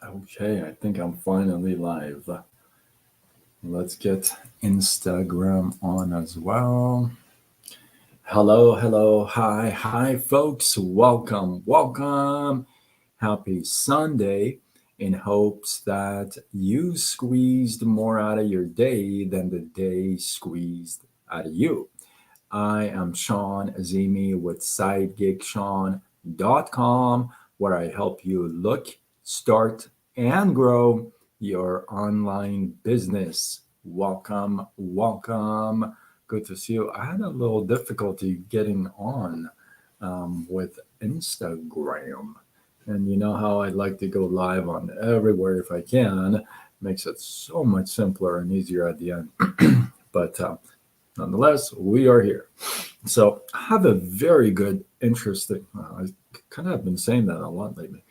Okay, I think I'm finally live. Let's get Instagram on as well. Hello, hello, hi, folks. Welcome. Happy Sunday in hopes that you squeezed more out of your day than the day squeezed out of you. I am Sean Azimi with SideGigSean.com, where I help you look, start, and grow your online business. Welcome. Good to see you. I had a little difficulty getting on with Instagram. And you know how I like to go live on everywhere if I can. Makes it so much simpler and easier at the end. But nonetheless, we are here. So I have a very good, interesting. I kind of have been saying that a lot lately.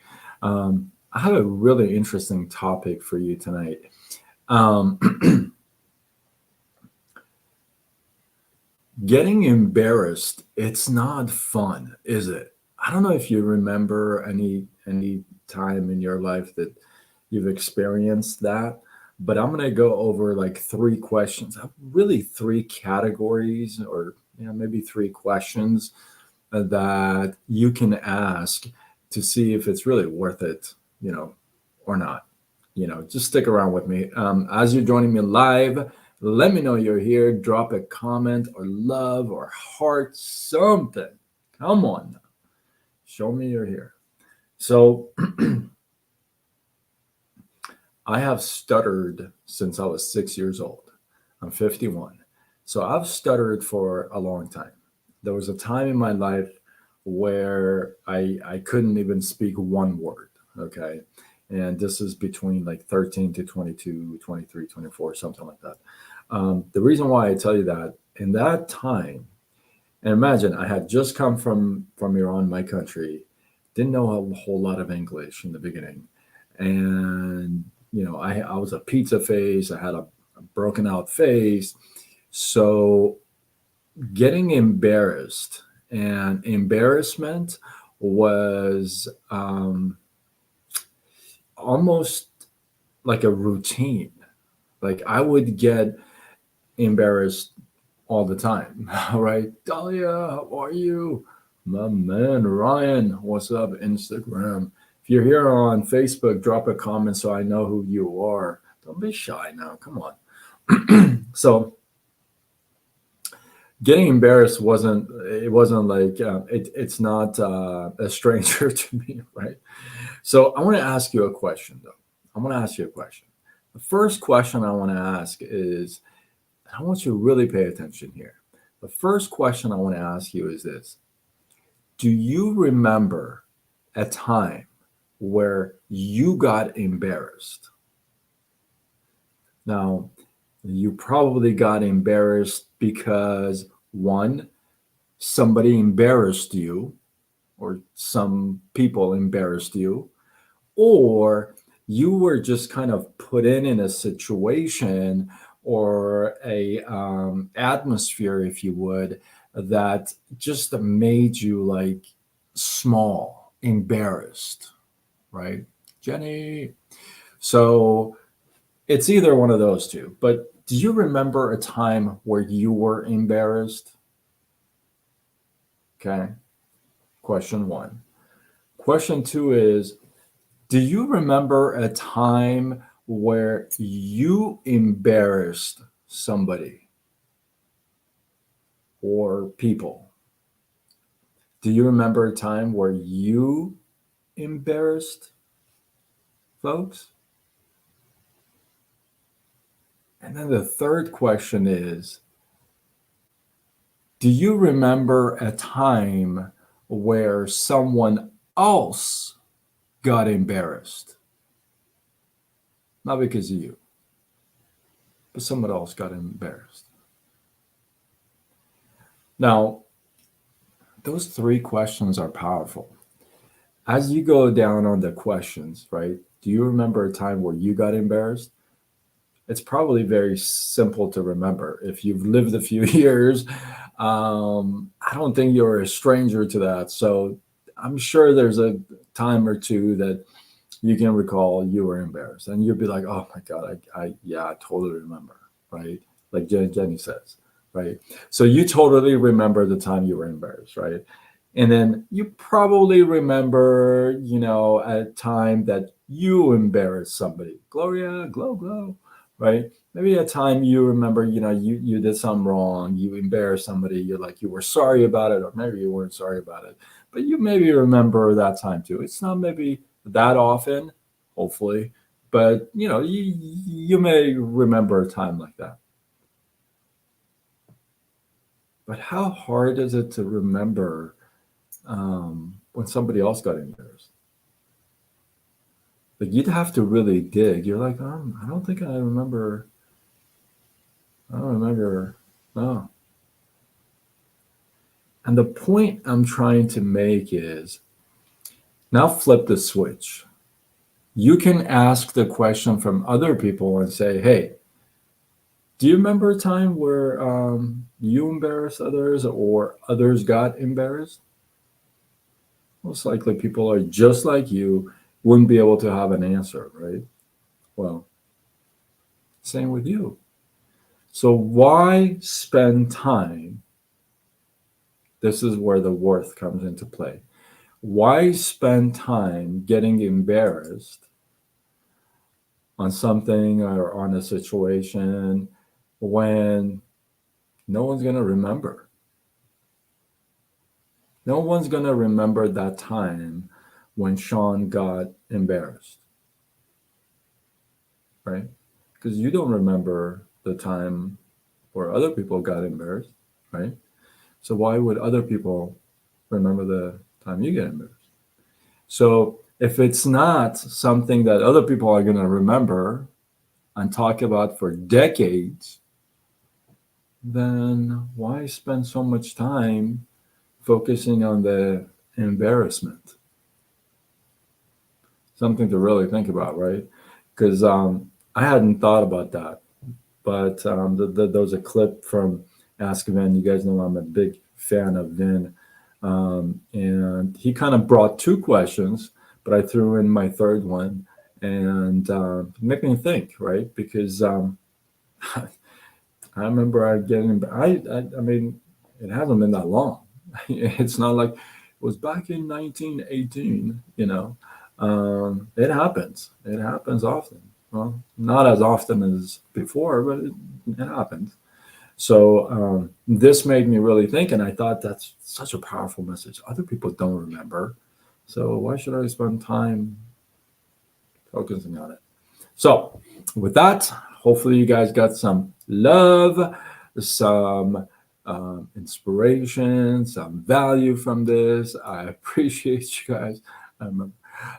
I have a really interesting topic for you tonight. Getting embarrassed, it's not fun, is it? I don't know if you remember any time in your life that you've experienced that, but I'm going to go over like three questions, really three categories or maybe three questions that you can ask to see if it's really worth it, or not. Just stick around with me. As you're joining me live, let me know you're here. Drop a comment or love or heart, something. Come on now. Show me you're here. So I have stuttered since I was 6 years old. I'm 51. So I've stuttered for a long time. There was a time in my life where I couldn't even speak one word. Okay. And this is between like 13 to 22, 23, 24, something like that. The reason why I tell you that in that time, and imagine I had just come from Iran, my country, didn't know a whole lot of English in the beginning, and I was a pizza face. I had a broken out face, so getting embarrassed and embarrassment was almost like a routine. Like I would get embarrassed all the time. All right, Dahlia, how are you? My man, Ryan, what's up, Instagram? If you're here on Facebook, drop a comment so I know who you are. Don't be shy now. Come on. So getting embarrassed wasn't like it's not a stranger to me, right? So I want to ask you a question though. I want to ask you a question. The first question I want to ask is, I want you to really pay attention here. The first question I want to ask you is this: do you remember a time where you got embarrassed? Now, you probably got embarrassed because one, somebody embarrassed you, or some people embarrassed you, or you were just kind of put in a situation or a atmosphere, if you would, that just made you like small, embarrassed, right, Jenny? So it's either one of those two. But do you remember a time where you were embarrassed? Okay. Question one. Question two is, do you remember a time where you embarrassed somebody or people? Do you remember a time where you embarrassed folks? And then the third question is, do you remember a time where someone else got embarrassed? Not because of you, but someone else got embarrassed. Now, those three questions are powerful. As you go down on the questions, right? Do you remember a time where you got embarrassed? It's probably very simple to remember. If you've lived a few years, I don't think you're a stranger to that. So I'm sure there's a time or two that you can recall you were embarrassed, and you'll be like, "Oh my God, yeah, I totally remember," right? Like Jenny says, right? So you totally remember the time you were embarrassed, right? And then you probably remember, a time that you embarrassed somebody. Gloria, glow, right? Maybe a time you remember, you did something wrong, you embarrassed somebody, you're like, you were sorry about it, or maybe you weren't sorry about it, but you maybe remember that time too. It's not maybe that often, hopefully, but you may remember a time like that. But how hard is it to remember when somebody else got embarrassed? Like you'd have to really dig. You're like, I don't think I remember. I don't remember. No. And the point I'm trying to make is now flip the switch. You can ask the question from other people and say, hey, do you remember a time where you embarrassed others or others got embarrassed? Most likely people are just like you, wouldn't be able to have an answer, right? Well, same with you. So why spend time? This is where the worth comes into play. Why spend time getting embarrassed on something or on a situation when no one's going to remember? No one's going to remember that time when Sean got embarrassed, right? Because you don't remember the time where other people got embarrassed, right? So why would other people remember the time you get embarrassed? So if it's not something that other people are going to remember and talk about for decades, then why spend so much time focusing on the embarrassment? Something to really think about, right? Because I hadn't thought about that. But there was a clip from Ask Vin. You guys know I'm a big fan of Vin. And he kind of brought two questions, but I threw in my third one and make me think, right? Because I remember I mean, it hasn't been that long. It's not like it was back in 1918, it happens. It happens often. Well, not as often as before, but it happens. So this made me really think, and I thought that's such a powerful message. Other people don't remember, so why should I spend time focusing on it? So with that, hopefully you guys got some love, some inspiration, some value from this. I appreciate you guys. Um,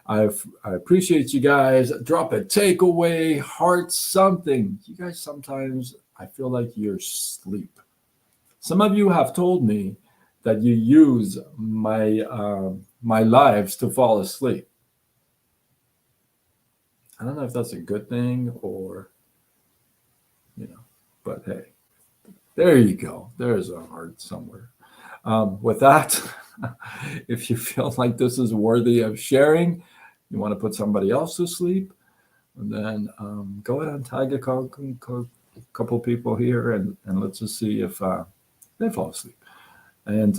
I appreciate you guys. Drop a takeaway, heart, something. You guys sometimes I feel like you're asleep. Some of you have told me that you use my lives to fall asleep. I don't know if that's a good thing or but hey, there you go. There's a heart somewhere. With that, if you feel like this is worthy of sharing, you want to put somebody else to sleep, then go ahead and tag a couple people here and let's just see if they fall asleep. And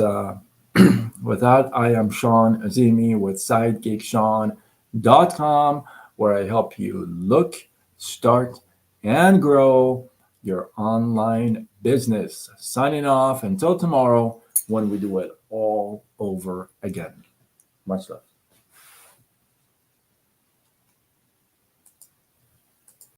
with that, I am Sean Azimi with SidekickSean.com, where I help you look, start, and grow your online business. Signing off until tomorrow when we do it all over again. Much love.